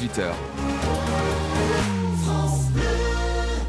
18h.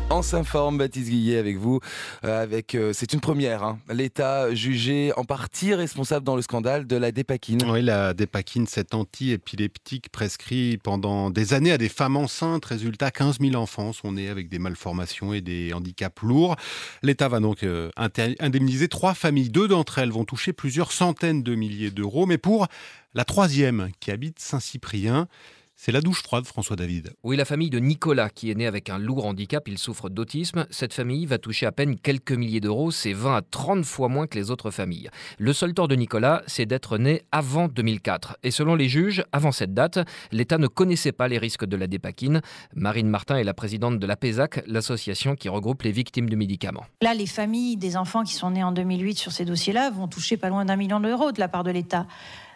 On s'informe, Baptiste Guillet avec vous. C'est une première. L'État jugé en partie responsable dans le scandale de la Dépakine. Oui, la Dépakine, cet anti-épileptique prescrit pendant des années à des femmes enceintes. Résultat, 15 000 enfants sont nés avec des malformations et des handicaps lourds. L'État va donc indemniser 3 familles. 2 d'entre elles vont toucher plusieurs centaines de milliers d'euros. Mais pour la troisième, qui habite Saint-Cyprien, c'est la douche froide, François David. Oui, la famille de Nicolas, qui est né avec un lourd handicap, il souffre d'autisme. Cette famille va toucher à peine quelques milliers d'euros, c'est 20 à 30 fois moins que les autres familles. Le seul tort de Nicolas, c'est d'être né avant 2004. Et selon les juges, avant cette date, l'État ne connaissait pas les risques de la Dépakine. Marine Martin est la présidente de l'APESAC, l'association qui regroupe les victimes de médicaments. Là, les familles des enfants qui sont nés en 2008 sur ces dossiers-là vont toucher pas loin d'1 million d'euros de la part de l'État.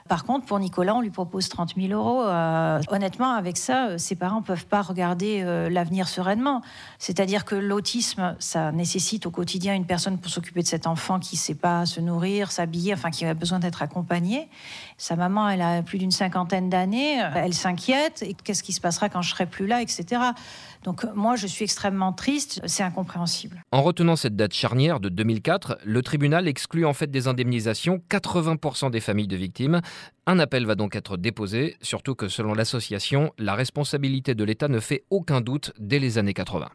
Par contre, pour Nicolas, on lui propose 30 000 euros. Honnêtement, avec ça, ses parents ne peuvent pas regarder l'avenir sereinement. C'est-à-dire que l'autisme, ça nécessite au quotidien une personne pour s'occuper de cet enfant qui ne sait pas se nourrir, s'habiller, enfin qui a besoin d'être accompagné. Sa maman, elle a plus d'une 50aine d'années. Elle s'inquiète. Et qu'est-ce qui se passera quand je serai plus là, etc. Donc moi, je suis extrêmement triste. C'est incompréhensible. En retenant cette date charnière de 2004, le tribunal exclut en fait des indemnisations 80% des familles de victimes. Un appel va donc être déposé, surtout que selon l'association, la responsabilité de l'État ne fait aucun doute dès les années 80.